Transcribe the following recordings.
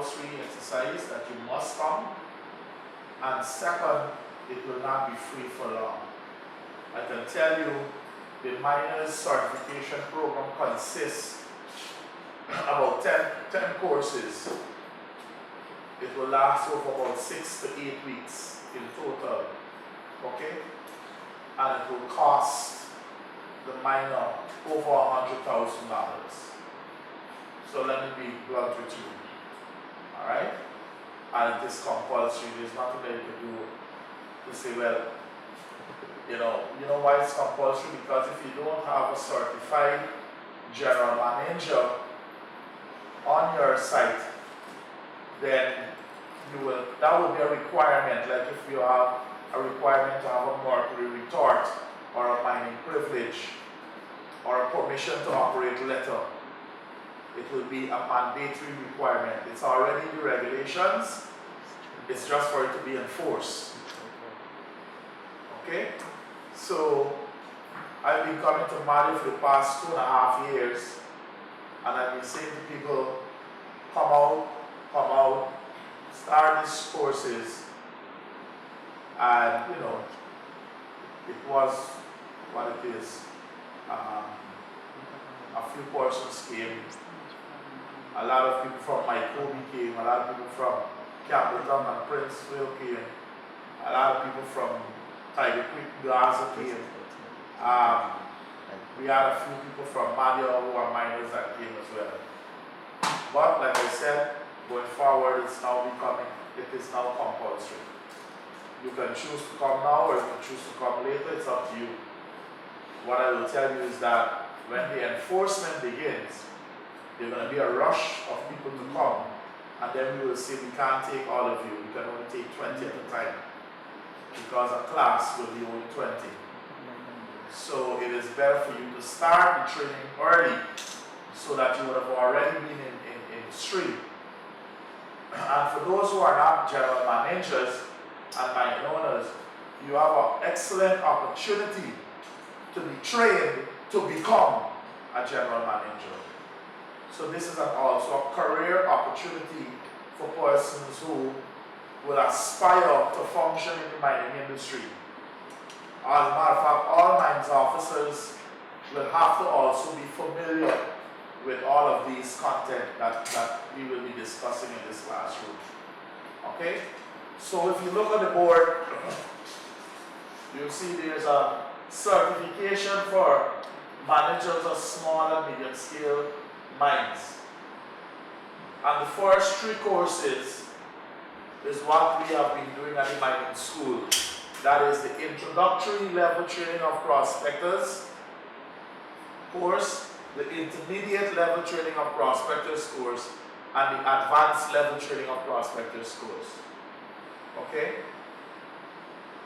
compulsory exercise that you must come. And second, it will not be free for long. I can tell you the miners certification program consists about 10 courses. It will last over about 6 to 8 weeks in total. Okay? And it will cost the miner over $100,000. So let me be blunt with you. Alright? And it is compulsory. There's nothing that you can do to say, well, you know why it's compulsory? Because if you don't have a certified general manager on your site, then that will be a requirement. Like if you have a requirement to have a mercury retort or a mining privilege or a permission to operate letter, it will be a mandatory requirement. It's already in the regulations. It's just for it to be enforced. Okay? So I've been coming to Mali for the past 2.5 years, and I've been saying to people, come out, start these courses, and it was what it is. A few persons came, a lot of people from Mykobi came, a lot of people from Capital and Princeville came, a lot of people from Tiger Creek, Gaza came. We had a few people from Mali who are miners that came as well. But like I said, going forward, it is now compulsory. You can choose to come now or you can choose to come later, it's up to you. What I will tell you is that when the enforcement begins, there's going to be a rush of people to come, and then we will say we can't take all of you, we can only take 20 at a time, because a class will be only 20. So it is better for you to start the training early so that you would have already been in the stream. And for those who are not general managers and mine owners, you have an excellent opportunity to be trained to become a general manager. So this is also a career opportunity for persons who will aspire to function in the mining industry. As a matter of fact, all mines officers will have to also be familiar with all of these content that we will be discussing in this classroom. Okay? So if you look at the board, you'll see there's a certification for managers of small and medium scale mines. And the first 3 courses is what we have been doing at the mining school. That is the Introductory Level Training of Prospectors course, the Intermediate Level Training of Prospectors course, and the Advanced Level Training of Prospectors course. Okay?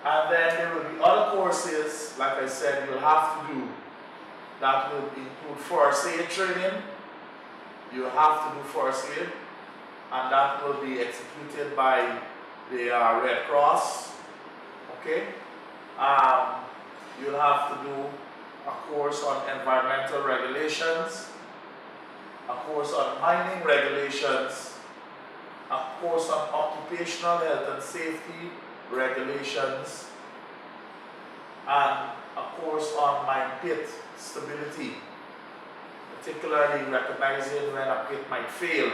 And then there will be other courses, like I said, you'll have to do. That will include first aid training. You have to do first aid, and that will be executed by the Red Cross. Okay? You'll have to do a course on environmental regulations, a course on mining regulations, a course on occupational health and safety regulations, and a course on mine pit stability, particularly recognizing when a pit might fail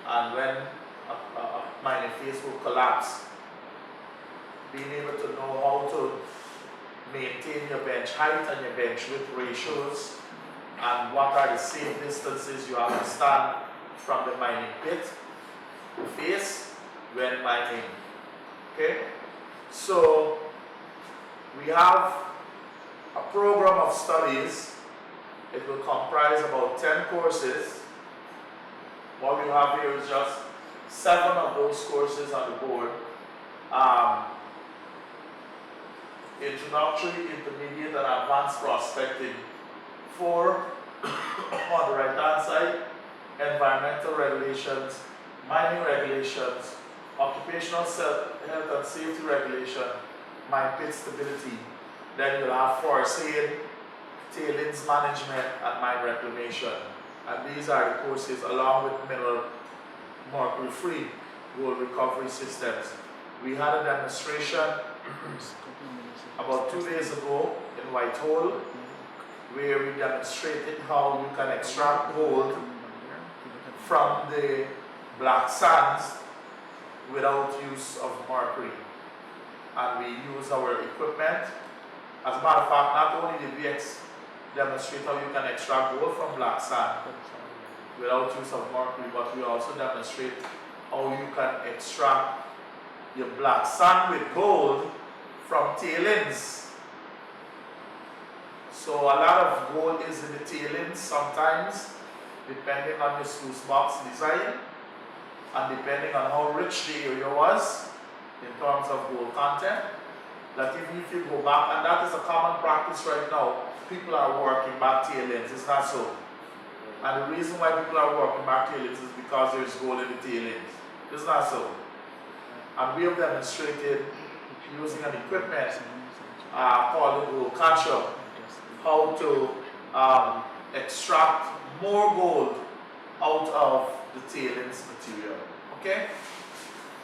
and when a mining phase will collapse. Being able to know how to maintain your bench height and your bench width ratios, and what are the safe distances you have to stand from the mining pit face when mining. Okay? So we have a program of studies. It will comprise about 10 courses. What we have here is just 7 of those courses on the board. Introductory, Intermediate, and Advanced Prospecting. 4 on the right hand side, environmental regulations, mining regulations, occupational health and safety regulation, mine pit stability. Then you'll have forest aid, tailings management, and mine reclamation. And these are the courses along with mercury-free gold recovery systems. We had a demonstration about 2 days ago in Whitehall, where we demonstrated how you can extract gold from the black sands without use of mercury. And we use our equipment. As a matter of fact, not only did we demonstrate how you can extract gold from black sand without use of mercury, but we also demonstrate how you can extract your black sand with gold from tailings. So a lot of gold is in the tailings sometimes, depending on your sluice box design and depending on how rich the area was in terms of gold content. That even if you go back, and that is a common practice right now, people are working back tailings. It's not so. And the reason why people are working back tailings is because there's gold in the tailings. It's not so. And we have demonstrated using an equipment called the gold catcher how to extract more gold out of the tailings material. Okay?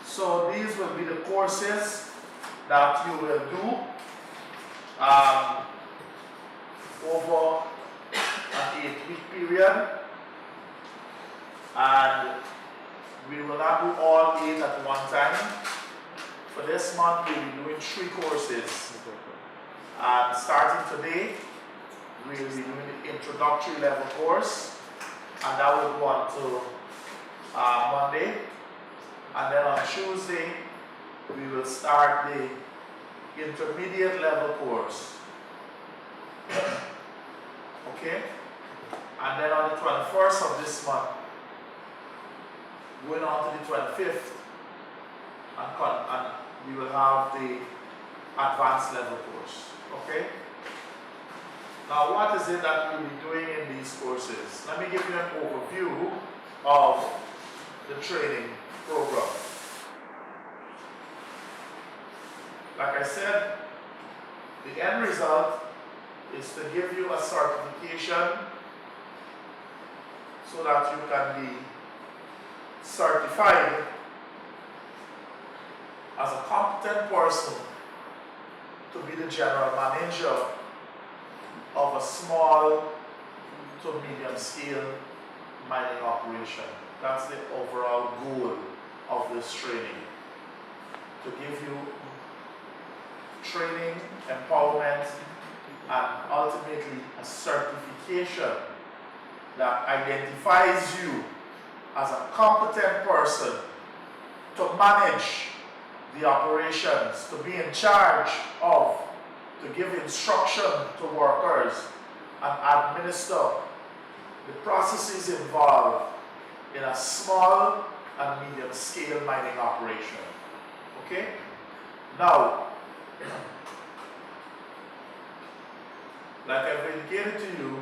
So these will be the courses that you will do over an 8-week period, and we will not do all 8 at one time. For this month, we'll be doing 3 courses. And starting today, we will be doing the introductory level course, and that will go on to Monday. And then on Tuesday, we will start the intermediate level course. Okay? And then on the 21st of this month, going on to the 25th, and we will have the advanced level course. Okay? Now, what is it that we'll be doing in these courses? Let me give you an overview of the training program. Like I said, the end result is to give you a certification so that you can be certified as a competent person to be the general manager of a small to medium scale mining operation. That's the overall goal of this training. To give you training, empowerment, and ultimately a certification that identifies you as a competent person to manage the operations, to be in charge of, to give instruction to workers and administer the processes involved in a small and medium scale mining operation. Okay? Now, like I've indicated to you,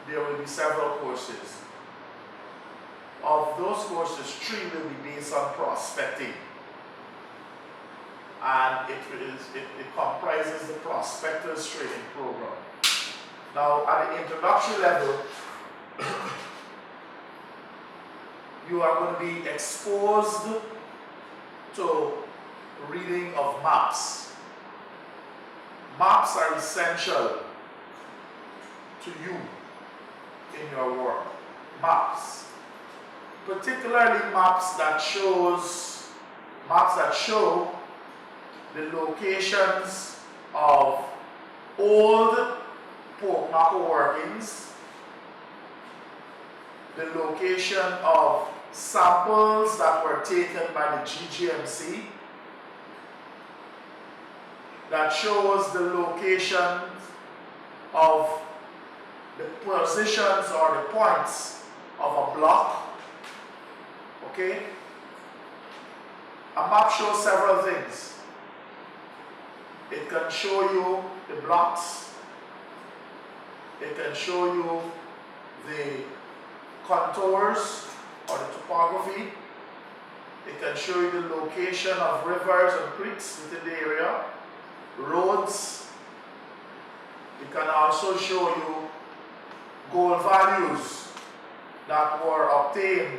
there will be several courses. Of those courses, 3 will be based on prospecting. And it comprises the Prospectors training program. Now, at the introductory level, you are going to be exposed to reading of maps. Maps are essential to you in your work. Maps. Particularly maps that show the locations of old pork knuckle workings, the location of samples that were taken by the GGMC, that shows the location of the positions or the points of a block. Okay? A map shows several things. It can show you the blocks. It can show you the contours or the topography. It can show you the location of rivers and creeks within the area, roads. It can also show you gold values that were obtained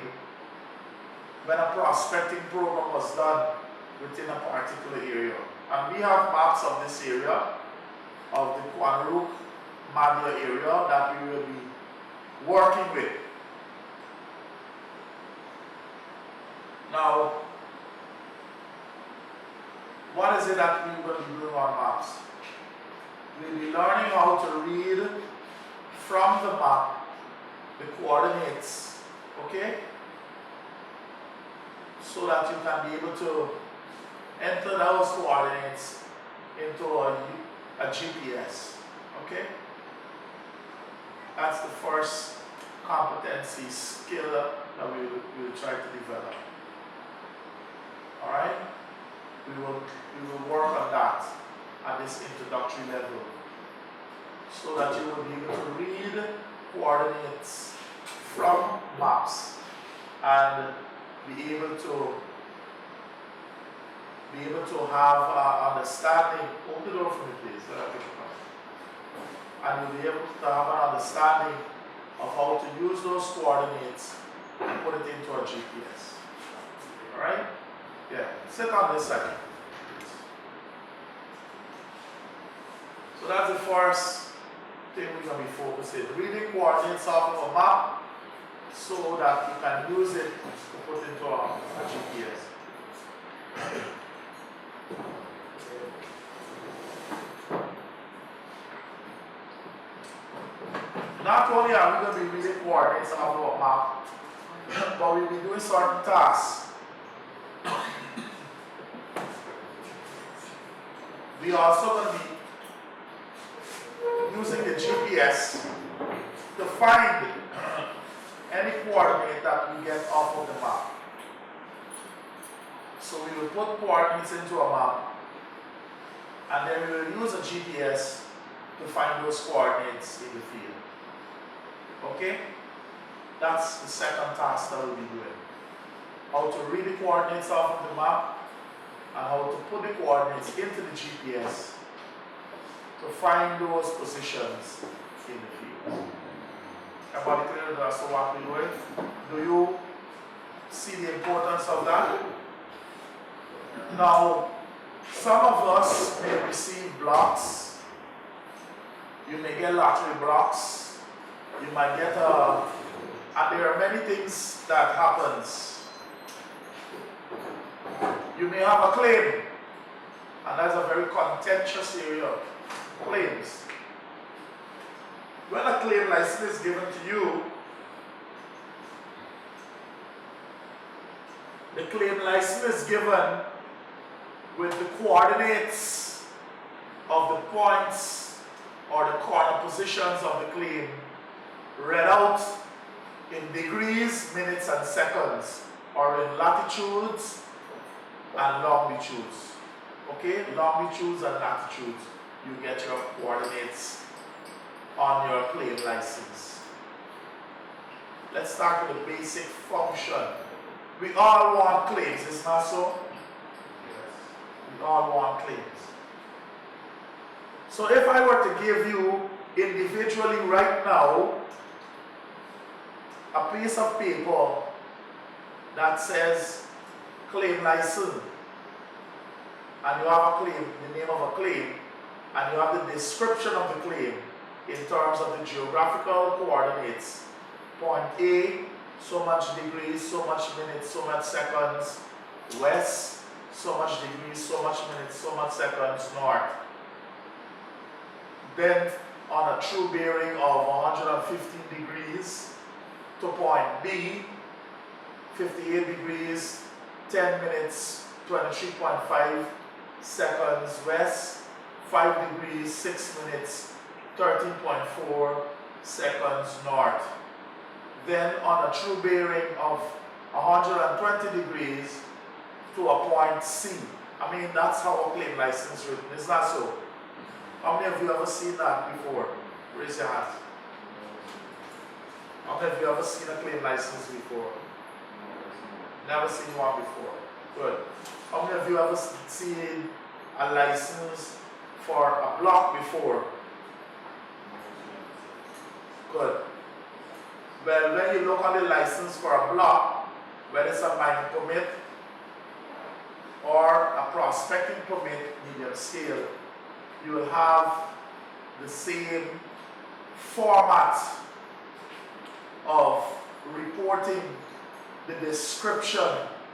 when a prospecting program was done within a particular area. And we have maps of this area, of the Quanrook Madia area that we will be working with. Now, what is it that we will be doing on maps? We'll be learning how to read from the map the coordinates, okay? So that you can be able to enter those coordinates into a GPS, okay? That's the first competency skill that we will try to develop. All right? We will work on that at this introductory level so that you will be able to read coordinates from maps and be able to have understanding. Open the door for me, please. And you'll be able to have an understanding of how to use those coordinates and put it into a GPS. All right? Yeah. Sit on this side. So that's the first thing we're going to be focusing. Reading coordinates off of a map so that you can use it to put into a GPS. Not only are we going to be reading coordinates off of a map, but we'll be doing certain tasks. We are also going to be using the GPS to find any coordinate that we get off of the map. So we will put coordinates into a map and then we will use a GPS to find those coordinates in the field. Okay? That's the second task that we'll be doing. How to read the coordinates off of the map and how to put the coordinates into the GPS to find those positions in the field. Everybody clear that's what we're doing? Do you see the importance of that? Now, some of us may receive blocks. You may get lottery blocks. You might get and there are many things that happens. You may have a claim, and that's a very contentious area. Claims. When a claim license is given to you, the claim license is given with the coordinates of the points or the corner positions of the claim read out in degrees, minutes, and seconds, or in latitudes and longitudes. Okay, longitudes and latitudes. You get your coordinates on your claim license. Let's start with the basic function. We all want claims, isn't that so? Yes. We all want claims. So if I were to give you individually right now a piece of paper that says claim license, and you have a claim, the name of a claim, and you have the description of the claim in terms of the geographical coordinates. Point A, so much degrees, so much minutes, so much seconds. West, so much degrees, so much minutes, so much seconds. North. Then on a true bearing of 115 degrees to point B, 58 degrees, 10 minutes, 23.5 seconds west, 5 degrees, 6 minutes, 13.4 seconds north. Then on a true bearing of 120 degrees to a point C. I mean, that's how a claim license is written. Is that so? How many of you ever seen that before? Raise your hand. How many of you ever seen a claim license before? Never seen one before. Good. How many of you ever seen a license for a block before? Good. Well, when you look on the license for a block, whether it's a mining permit or a prospecting permit, medium scale, you will have the same format of reporting the description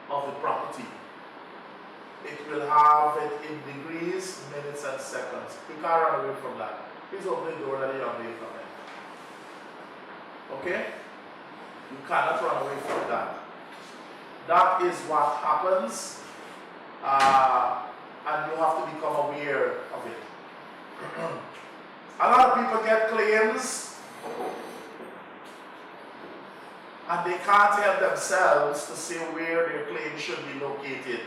of the property. It will have it in degrees, minutes, and seconds. You can't run away from that. Please open the door, let the young lady come in. Okay? You cannot run away from that. That is what happens, and you have to become aware of it. A lot of people get claims and they can't help themselves to say where their claim should be located.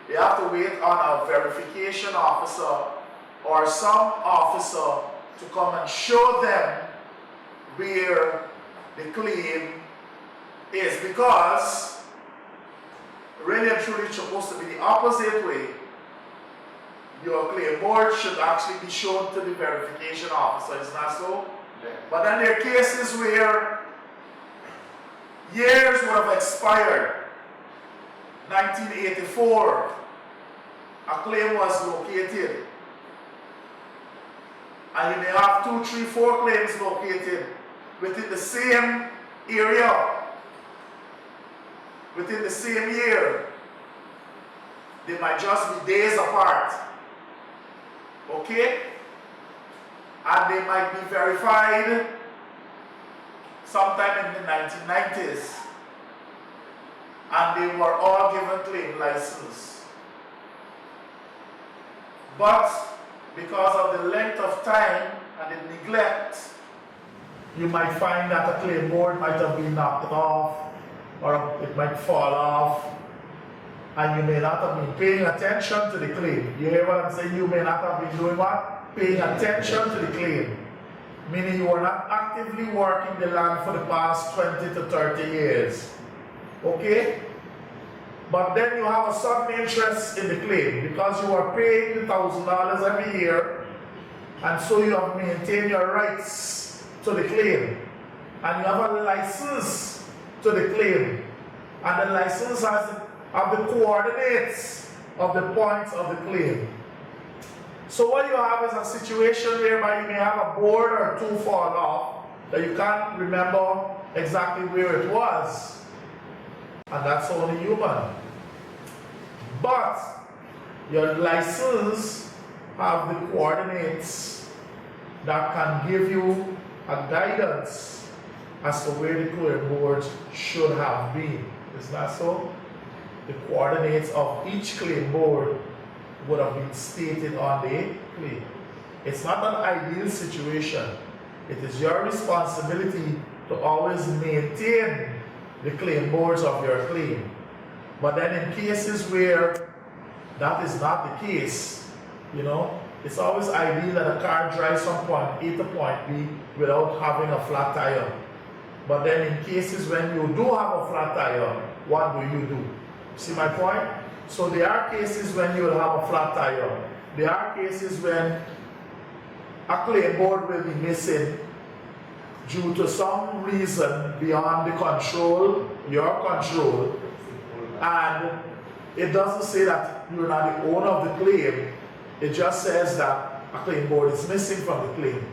They have to wait on a verification officer or some officer to come and show them where the claim is, because really and truly it's supposed to be the opposite way. Your claim board should actually be shown to the verification officer, isn't that so? Yeah. But then there are cases where years would have expired. 1984, a claim was located. And you may have 2, 3, 4 claims located within the same area, within the same year. They might just be days apart. Okay? And they might be verified sometime in the 1990s. And they were all given claim license. But because of the length of time and the neglect, you might find that a claim board might have been knocked off, or it might fall off, and you may not have been paying attention to the claim. You hear what I'm saying? You may not have been doing what? Paying attention to the claim. Meaning you are not actively working the land for the past 20 to 30 years. Okay? But then you have a sudden interest in the claim because you are paying the $1,000 every year, and so you have maintained your rights to the claim. And you have a license to the claim. And the license has the coordinates of the points of the claim. So what you have is a situation whereby you may have a board or 2 fall off that you can't remember exactly where it was. And that's only human. But your license have the coordinates that can give you a guidance as to where the claim boards should have been. Isn't that so? The coordinates of each claim board would have been stated on the claim. It's not an ideal situation. It is your responsibility to always maintain the claim boards of your claim. But then in cases where that is not the case, you know, it's always ideal that a car drives from point A to point B without having a flat tire. But then in cases when you do have a flat tire, what do? See my point? So there are cases when you will have a flat tire. There are cases when a claim board will be missing due to some reason beyond the control, your control, and it doesn't say that you're not the owner of the claim. It just says that a claim board is missing from the claim.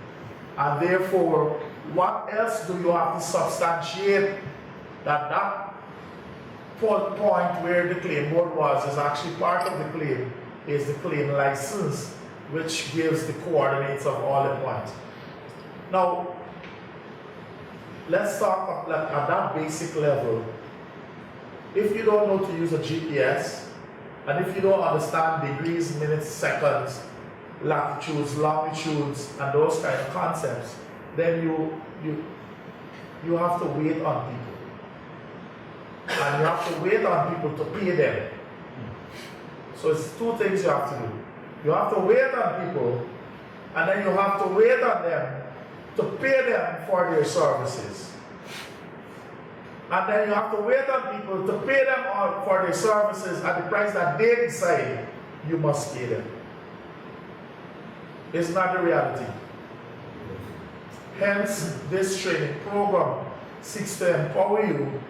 And therefore, what else do you have to substantiate that that point where the claim board was is actually part of the claim, is the claim license, which gives the coordinates of all the points. Now, let's talk at that basic level. If you don't know to use a GPS, and if you don't understand degrees, minutes, seconds, latitudes, longitudes, and those kind of concepts, then you have to wait on people. And you have to wait on people to pay them. So it's 2 things you have to do. You have to wait on people, and then you have to wait on them to pay them for their services. And then you have to wait on people to pay them for their services at the price that they decide you must pay them. It's not the reality. Hence, this training program seeks to empower you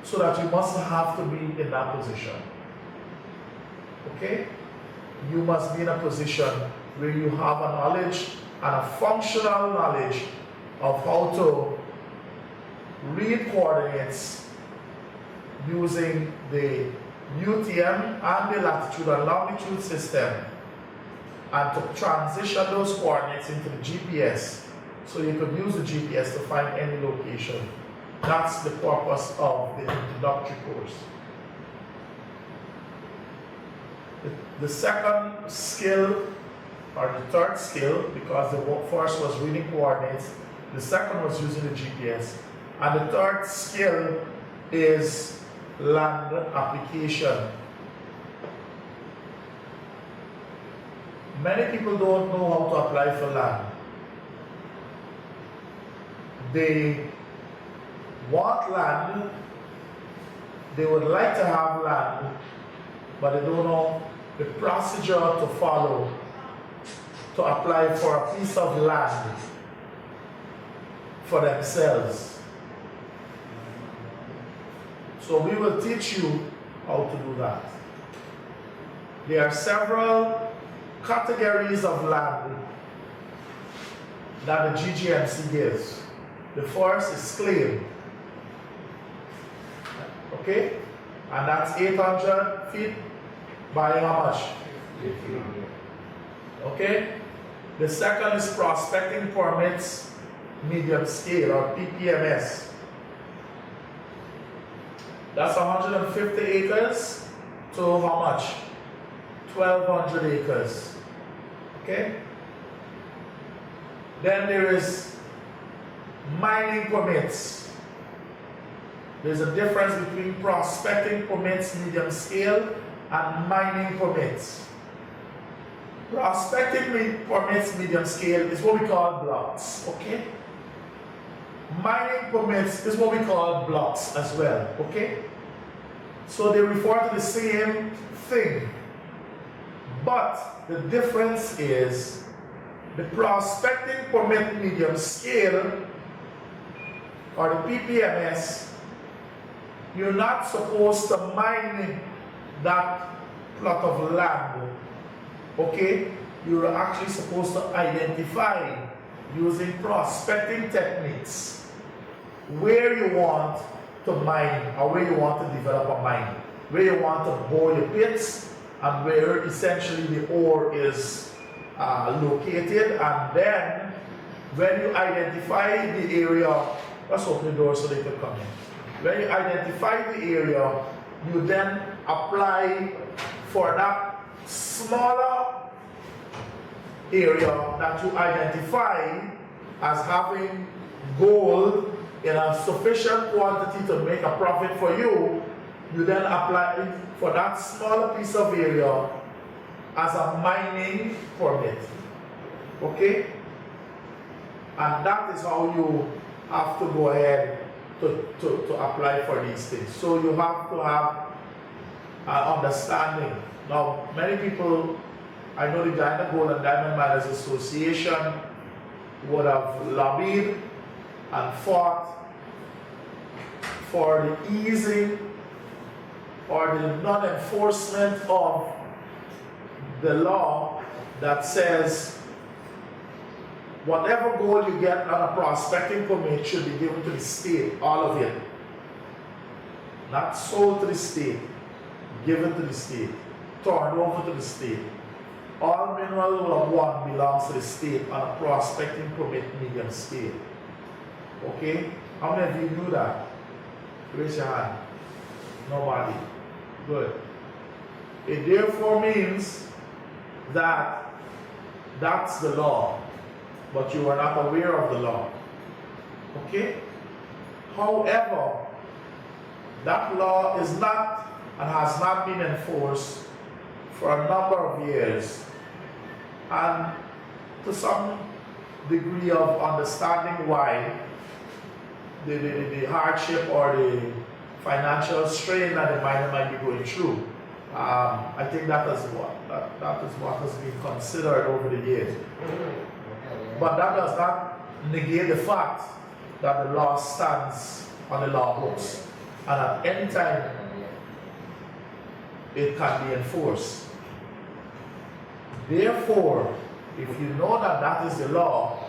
so that you must have to be in that position. Okay? You must be in a position where you have a knowledge and a functional knowledge of how to read coordinates using the UTM and the latitude and longitude system, and to transition those coordinates into the GPS so you could use the GPS to find any location. That's the purpose of the introductory course. The second skill, or the third skill, because the first was reading coordinates, the second was using the GPS, and the third skill is land application. Many people don't know how to apply for land. They want land, they would like to have land, but they don't know the procedure to follow to apply for a piece of land for themselves. So we will teach you how to do that. There are several categories of land that the GGMC gives. The first is claim. Okay? And that's 800 feet by how much? 1500. Okay? The second is prospecting permits, medium scale, or PPMS. That's 150 acres to how much? 1,200 acres. Okay? Then there is mining permits. There's a difference between prospecting permits, medium scale, and mining permits. Prospecting permits, medium scale, is what we call blocks. Okay? Mining permits is what we call blocks as well. Okay? So they refer to the same thing. But the difference is the prospecting permit medium scale, or the PPMS, you're not supposed to mine that plot of land. Okay? You're actually supposed to identify using prospecting techniques where you want to mine, or where you want to develop a mine, where you want to bore your pits, and where essentially the ore is located. And then when you identify the area, let's open the door so they can come in. When you identify the area, you then apply for that smaller area that you identify as having gold in a sufficient quantity to make a profit for you. You then apply it for that smaller piece of area as a mining permit. Okay? And that is how you have to go ahead to apply for these things. So you have to have an understanding. Now, many people, I know the Guyana Gold and Diamond Miners Association would have lobbied and fought for the easing or the non-enforcement of the law that says whatever gold you get on a prospecting permit should be given to the state, all of it. Not sold to the state, given to the state, turned over to the state. All mineral one belongs to the state on a prospecting permit medium scale. Okay? How many of you knew that? Raise your hand. Nobody. Good. It therefore means that that's the law, but you are not aware of the law. Okay? However, that law is not and has not been enforced for a number of years, and to some degree of understanding why, the hardship or the financial strain that the miner might be going through. I think that is what has been considered over the years. But that does not negate the fact that the law stands on the law books. And at any time, it can be enforced. Therefore, if you know that that is the law,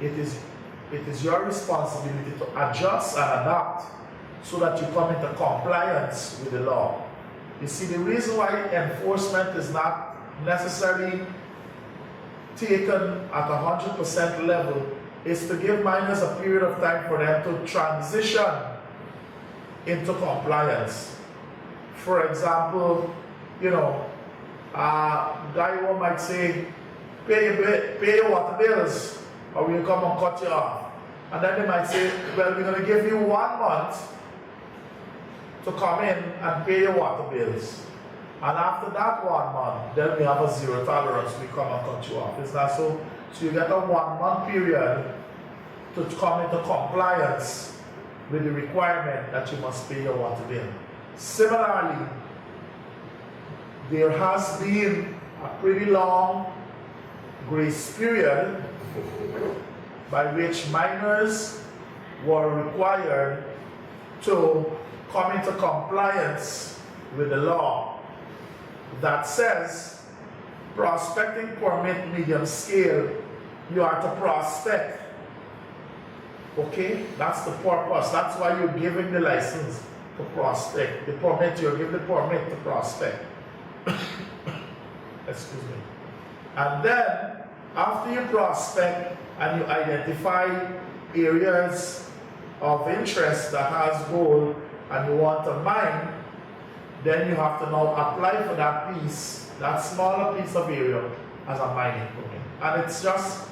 it is your responsibility to adjust and adapt so that you come into compliance with the law. You see, the reason why enforcement is not necessarily taken at 100% level is to give miners a period of time for them to transition into compliance. For example, you know, guy who might say, pay your water bills or we'll come and cut you off. And then they might say, well, we're going to give you 1 month to come in and pay your water bills. And after that 1 month, then we have a zero tolerance, we come and cut you off. Is that so? So you get a 1 month period to come into compliance with the requirement that you must pay your water bill. Similarly, there has been a pretty long grace period by which miners were required to come into compliance with the law that says prospecting permit medium scale, you are to prospect. Okay, that's the purpose. That's why you're giving the license to prospect. The permit, you're giving the permit to prospect. Excuse me. And then, after you prospect and you identify areas of interest that has gold and you want to mine, then you have to now apply for that piece, that smaller piece of area, as a mining permit. And it's just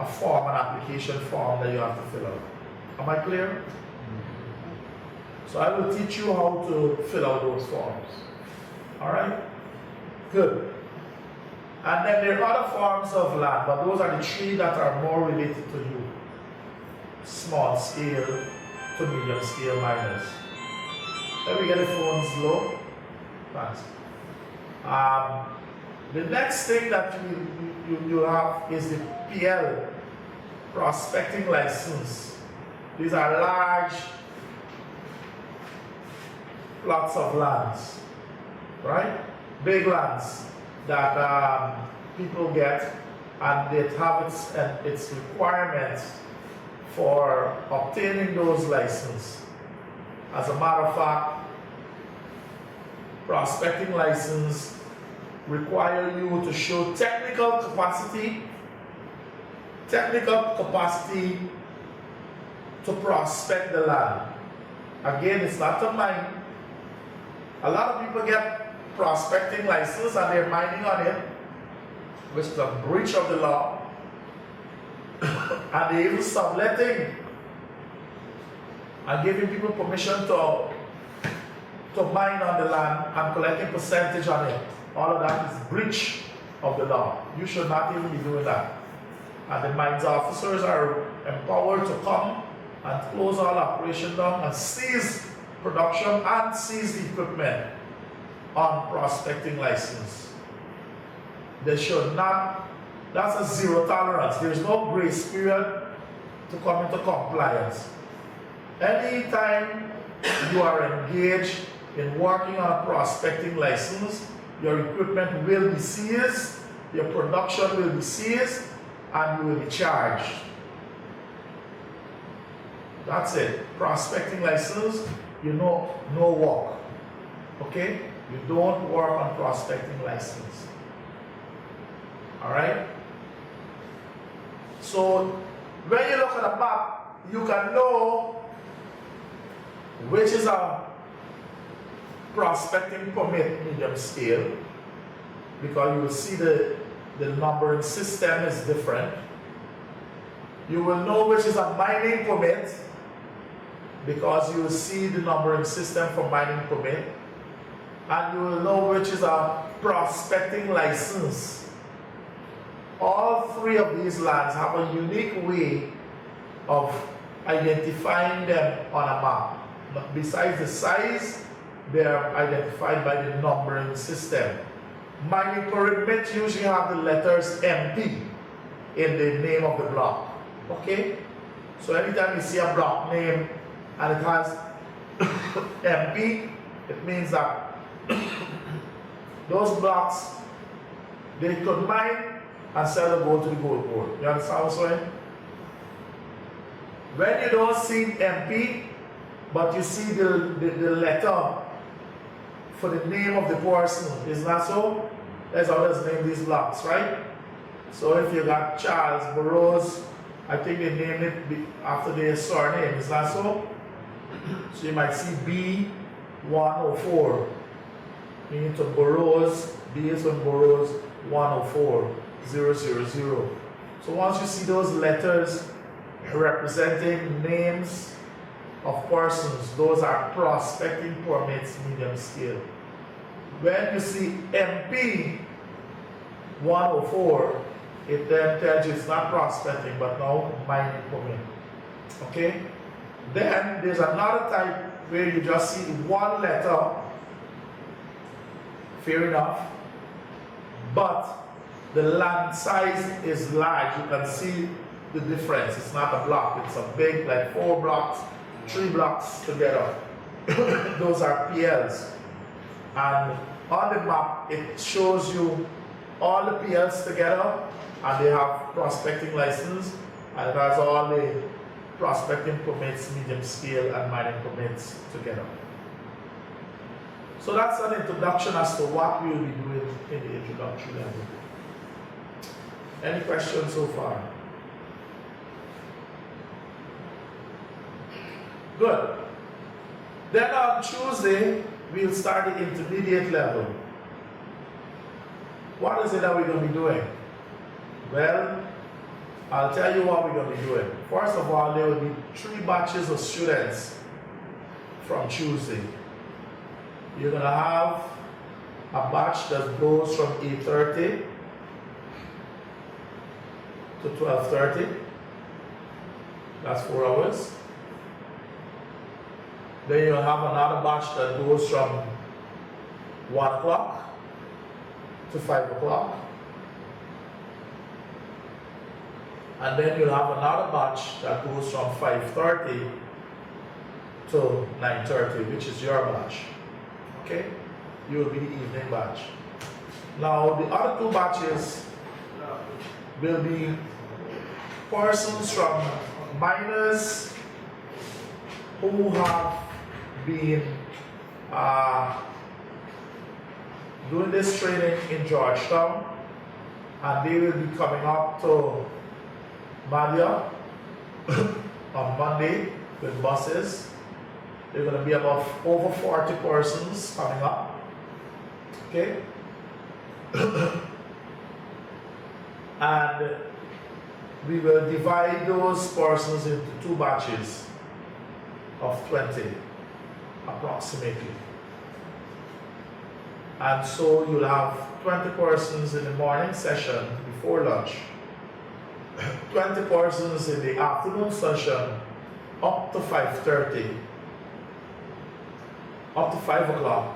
a form, an application form that you have to fill out. Am I clear? So I will teach you how to fill out those forms. Alright? Good. And then there are other forms of land, but those are the 3 that are more related to you. Small scale to medium scale miners. Let me get the phones low. Thanks. The next thing that you have is the PL, prospecting license. These are large plots of lands, right? Big lands that people get, and it have its requirements for obtaining those licenses. As a matter of fact, prospecting license require you to show technical capacity to prospect the land. Again, it's not to mine. A lot of people get prospecting license and they're mining on it, which is a breach of the law. And they even subletting and giving people permission to mine on the land and collecting percentage on it. All of that is breach of the law. You should not even be doing that. And the mines officers are empowered to come and close all operation down and seize production and seize the equipment on prospecting license. They should not, that's a zero tolerance. There's no grace period to come into compliance. Anytime you are engaged in working on a prospecting license, your equipment will be seized, your production will be seized, and you will be charged. That's it. Prospecting license, you know, no work. Okay? You don't work on prospecting license. Alright? So, when you look at a map, you can know which is a prospecting permit medium scale, because you will see the numbering system is different. You will know which is a mining permit, because you will see the numbering system for mining permit, and you will know which is a prospecting license. All 3 of these lands have a unique way of identifying them on a map. Besides the size, they are identified by the numbering system. Mining permit usually have the letters MP in the name of the block. Okay? So anytime you see a block name and it has MP, it means that those blocks, they could mine and sell the gold to the gold board. You understand what I'm saying? When you don't see MP, but you see the letter for the name of the person, isn't that so? That's how let's name these blocks, right? So if you got Charles Burroughs, I think they named it after their surname, is that so? So you might see B104, meaning to Burroughs, B is on Burroughs, 104, 000. So once you see those letters representing names of persons, those are prospecting permits, medium scale. When you see MP 104, it then tells you it's not prospecting, but now mining permit. Okay? Then there's another type where you just see one letter, fair enough, but the land size is large. You can see the difference. It's not a block, it's a big, like 4 blocks, 3 blocks together. Those are PLs. And on the map, it shows you all the PLs together, and they have prospecting license, and it has all the prospecting permits, medium scale, and mining permits together. So that's an introduction as to what we will be doing in the introductory level. Any questions so far? Good. Then on Tuesday, we'll start the intermediate level. What is it that we're going to be doing? Well, I'll tell you what we're going to be doing. First of all, there will be 3 batches of students from Tuesday. You're going to have a batch that goes from 8:30 to 12:30. That's 4 hours. Then you'll have another batch that goes from 1 o'clock to 5 o'clock. And then you'll have another batch that goes from 5:30 to 9:30, which is your batch. Okay? You will be the evening batch. Now, the other 2 batches will be persons from minors who have been doing this training in Georgetown, and they will be coming up to Malia on Monday with buses. There are going to be about over 40 persons coming up. Okay? And we will divide those persons into 2 batches of 20 approximately. And so you'll have 20 persons in the morning session before lunch, 20 persons in the afternoon session up to 5:30, up to 5 o'clock,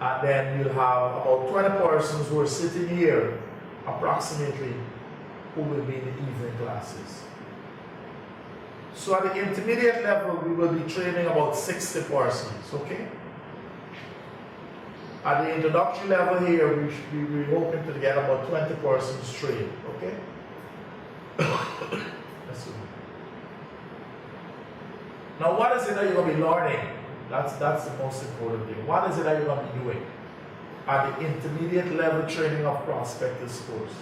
and then you'll have about 20 persons who are sitting here approximately who will be in the evening classes. So at the intermediate level, we will be training about 60 persons, okay? At the introductory level here, we're hoping to get about 20 persons trained, okay? Let's see. Now, what is it that you're going to be learning? That's the most important thing. What is it that you're going to be doing at the intermediate level training of Prospectors course?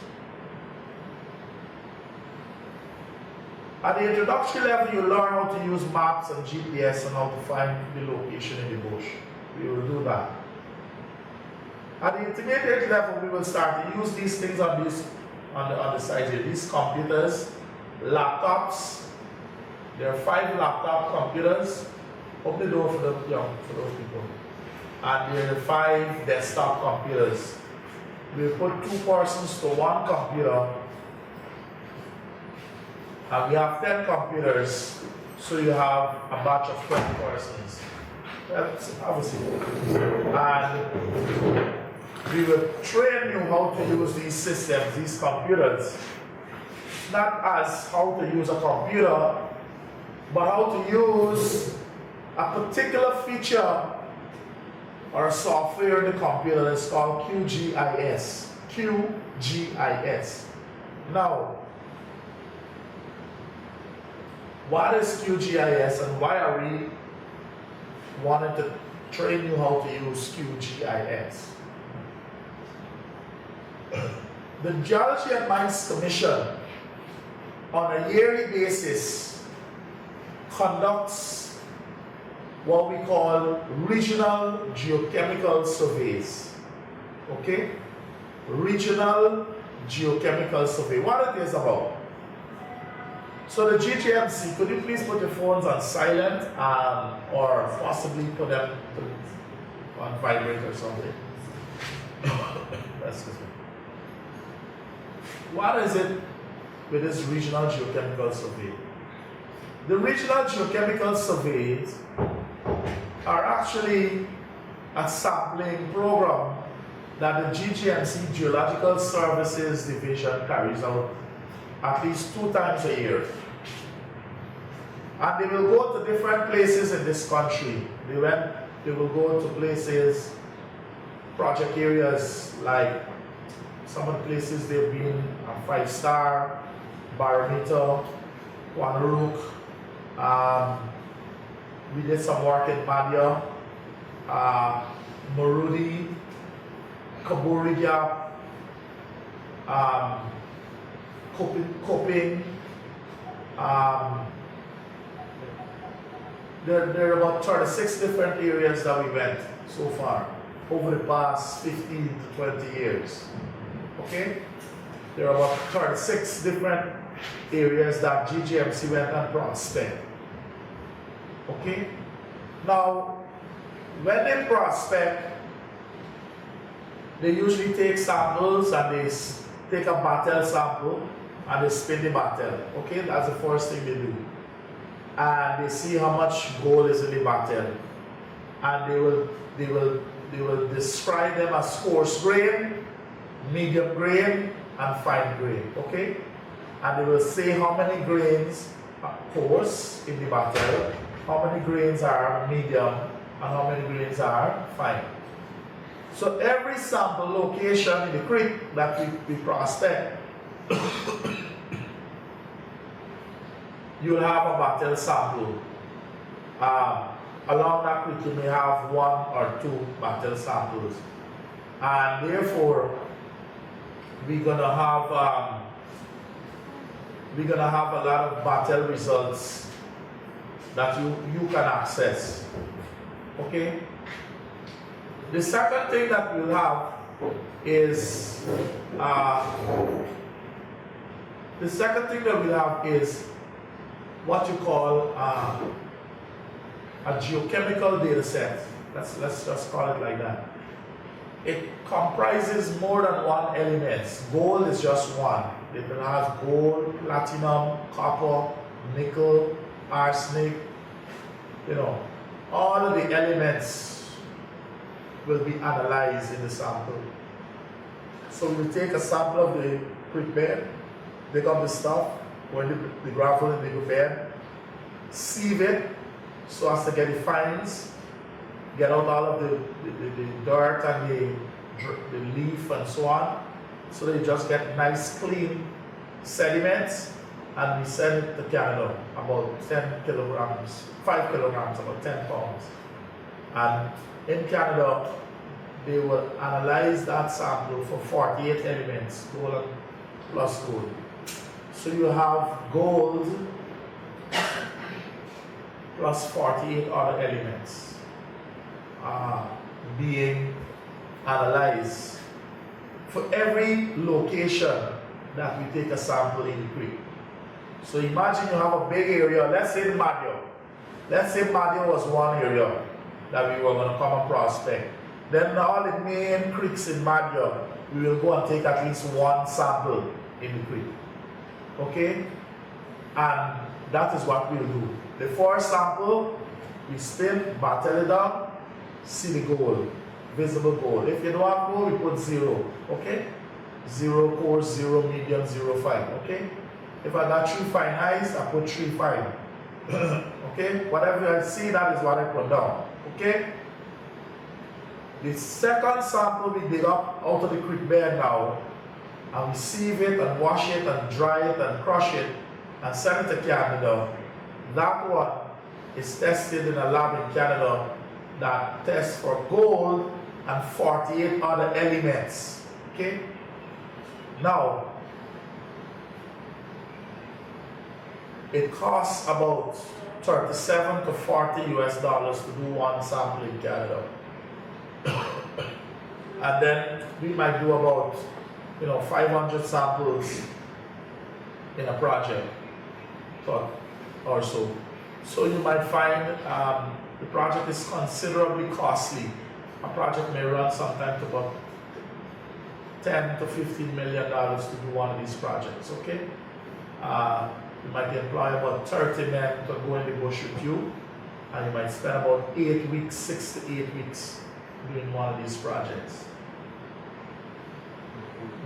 At the introductory level, you learn how to use maps and GPS and how to find the location in the bush. We will do that. At the intermediate level, we will start to use these things on the side here. These computers, laptops. There are 5 laptop computers. Open the door for those people. And there are 5 desktop computers. We'll put 2 persons to 1 computer. And we have 10 computers, so you have a batch of 20 persons. That's obviously. And we will train you how to use these systems, these computers. Not as how to use a computer, but how to use A particular feature or software in the computer is called QGIS. QGIS. Now, what is QGIS and why are we wanting to train you how to use QGIS? The Geology and Mines Commission on a yearly basis conducts what we call regional geochemical surveys. Okay? Regional geochemical survey. What it is about? So the GGMC, could you please put your phones on silent or possibly put them on vibrate or something? Excuse me. What is it with this regional geochemical survey? The regional geochemical surveys are actually a sampling program that the GGMC Geological Services Division carries out at least 2 times a year. And they will go to different places in this country. They will go to places, project areas like some of the places they've been, 5-star, Barometer, Wanaruk. We did some work in Madhya, Marudi, Kaburi Gap, Koping. There are about 36 different areas that we went so far over the past 15 to 20 years. Okay? There are about 36 different areas that GGMC went and prospect. Okay? Now, when they prospect, they usually take samples and they take a battle sample and they spin the battle. Okay? That's the first thing they do. And they see how much gold is in the battle. And they will describe them as coarse grain, medium grain, and fine grain. Okay? And they will say how many grains are coarse in the battle, how many grains are medium, and how many grains are fine. So every sample location in the creek that we prospect, you'll have a battle sample. Along that creek you may have 1 or 2 battle samples. And therefore, we're gonna have a lot of battle results that you can access. Okay? The second thing that we'll have is what you call a geochemical data set. Let's just call it like that. It comprises more than 1 element. Gold is just one. It will have gold, platinum, copper, nickel, arsenic. You know, all of the elements will be analyzed in the sample. So we will take a sample of the creek bed, dig up the stuff, pour the gravel in the bed, sieve it so as to get the fines, get out all of the dirt and the leaf and so on, so they just get nice clean sediments, and we send it to Canada, about 10 kilograms, 5 kilograms, about 10 pounds. And in Canada, they will analyze that sample for 48 elements, gold plus gold. So you have gold plus 48 other elements being analyzed for every location that we take a sample in the creek. So imagine you have a big area, let's say Madhya. Let's say Madhya was one area that we were going to come and prospect. Then all the main creeks in Madhya, we will go and take at least 1 sample in the creek. Okay? And that is what we'll do. The first sample, we spin, battle it down, see the gold, visible gold. If you don't have gold, we put 0. Okay? 0 coarse, 0 medium, 0 fine. Okay? If I got 3 fine eyes, I put 3 fine. Okay, whatever I see, that is what I put down. Okay. The second sample we dig up out of the creek bed now, and we sieve it and wash it and dry it and crush it and send it to Canada. That one is tested in a lab in Canada that tests for gold and 48 other elements. Okay? Now, it costs about 37 to 40 US dollars to do one sample in Canada. And then we might do about 500 samples in a project or so. So you might find the project is considerably costly. A project may run sometime to about $10 to $15 million to do one of these projects, okay? You might employ about 30 men to go in the bush with you, and you might spend about 8 weeks, 6 to 8 weeks doing one of these projects.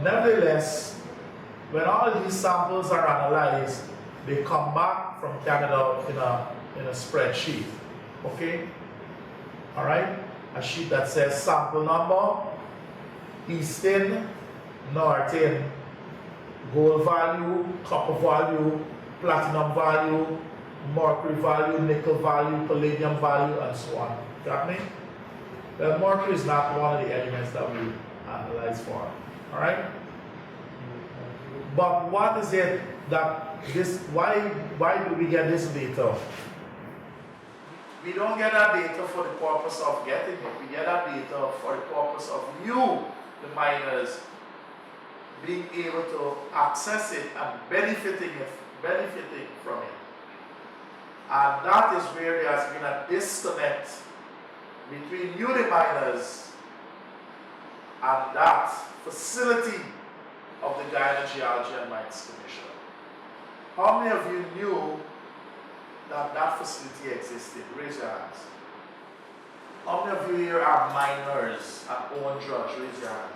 Nevertheless, when all these samples are analyzed, they come back from Canada in a spreadsheet, okay? All right? A sheet that says sample number, Eastin, Nortin, gold value, copper value, platinum value, mercury value, nickel value, palladium value, and so on. Got me? Well, mercury is not one of the elements that we analyze for. All right? But what is it that why do we get this data? We don't get that data for the purpose of getting it. We get that data for the purpose of you, the miners, being able to access it and benefiting from it. And that is where there has been a disconnect between you, the miners, and that facility of the Guyana Geology and Mines Commission. How many of you knew that that facility existed? Raise your hands. How many of you here are miners and own judge? Raise your hand.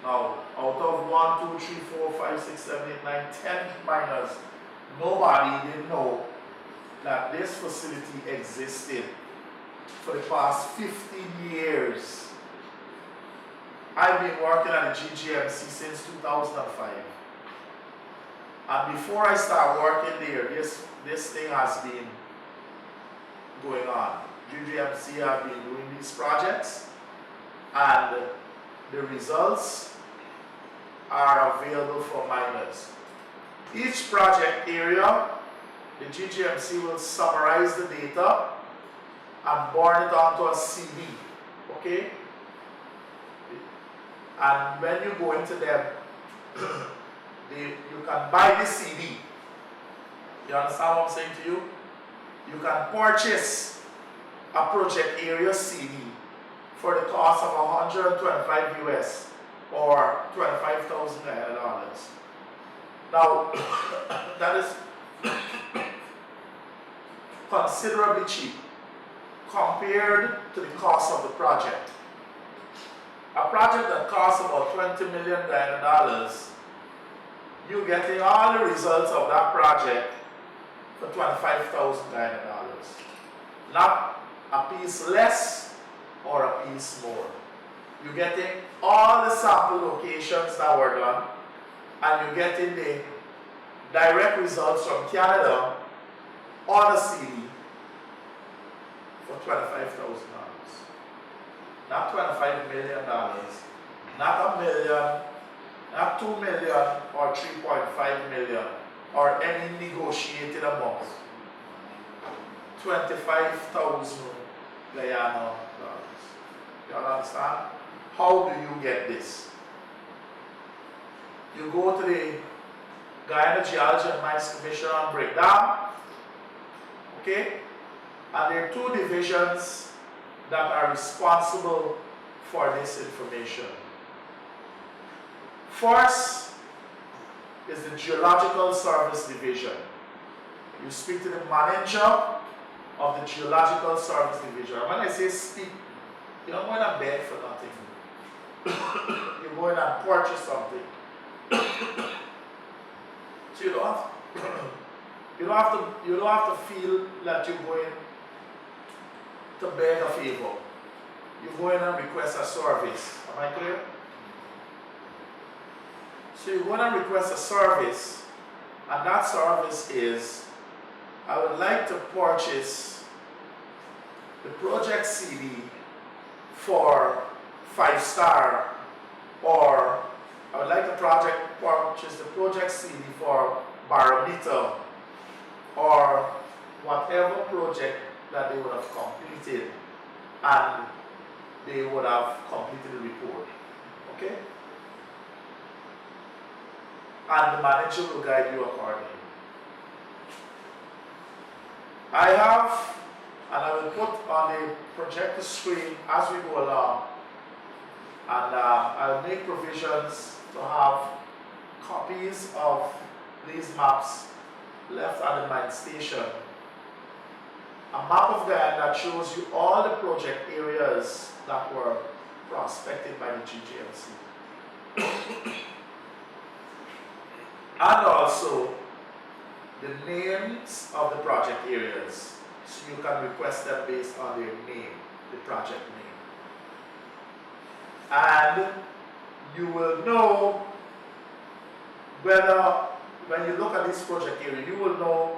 Now, out of 1, 2, 3, 4, 5, 6, 7, 8, 9, 10 miners, nobody didn't know that this facility existed for the past 15 years. I've been working at the GGMC since 2005. And before I start working there, this thing has been going on. GGMC have been doing these projects, and the results are available for miners. Each project area, the GGMC will summarize the data and burn it onto a CD, okay? And when you go into them, you can buy the CD. You understand what I'm saying to you? You can purchase a project area CD for the cost of 125 US or $25,000. Now, that is considerably cheap compared to the cost of the project. A project that costs about $20 million, you're getting all the results of that project for $25,000. Not a piece less or a piece more. You're getting all the sample locations that were done, and you're getting the direct results from Canada on a CD for $25,000. Not $25 million, not $1 million, not $2 million or $3.5 million or any negotiated amount. 25,000 Guyana dollars. You understand? How do you get this? You go to the Guyana Geology and Mines Commission and break down. Okay? And there are two divisions that are responsible for this information. First is the Geological Service Division. You speak to the manager of the Geological Service Division. And when I say speak, you don't go in and beg for nothing. You go in and purchase something. So you don't have, You don't have to feel that you're going to beg a favor. You go in and request a service. Am I clear? So you go in and request a service, and that service is, I would like to purchase the project CD for 5-star, or I would like to purchase the project CD for barometer, or whatever project that they would have completed, and they would have completed the report. Okay? And the manager will guide you accordingly. I have, and I will put on the projector screen as we go along, and I'll make provisions to have copies of these maps left at the mine station. A map of Guyana that shows you all the project areas that were prospected by the GJLC. And also the names of the project areas, so you can request them based on their name, the project name. And you will know whether, when you look at this project area, you will know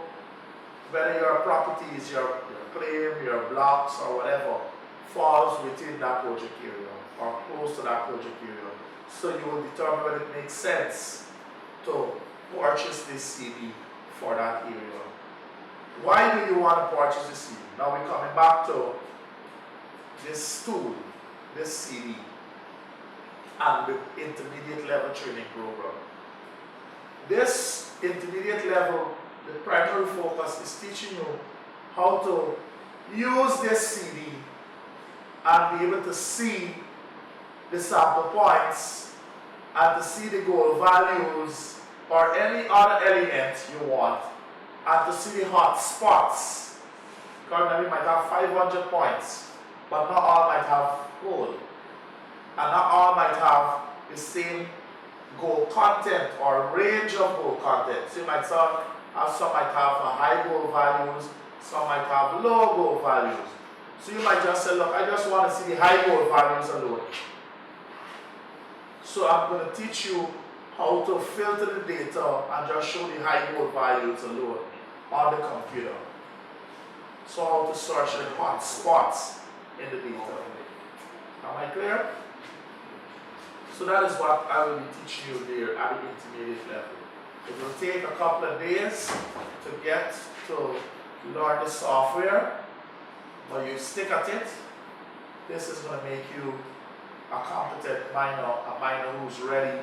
whether your properties, your claim, your blocks, or whatever falls within that project area or close to that project area. So you will determine whether it makes sense to purchase this CD for that area. Why do you want to purchase this CD? Now we're coming back to this tool, this CD, and the intermediate level training program. This intermediate level, the primary focus is teaching you how to use this CD and be able to see the sample points and to see the goal values or any other element you want, and to see the hot spots. Because we might have 500 points, but not all might have gold, and not all might have the same gold content or range of gold content. So you might some might have high gold values, some might have low gold values. So you might just say, look, I just want to see the high gold values alone. So I'm going to teach you how to filter the data and just show the high gold values alone on the computer. So how to search the hot spots in the data. Am I clear? So that is what I will be teaching you there at the intermediate level. It will take a couple of days to get to learn the software, but you stick at it. This is going to make you a competent miner, a miner who's ready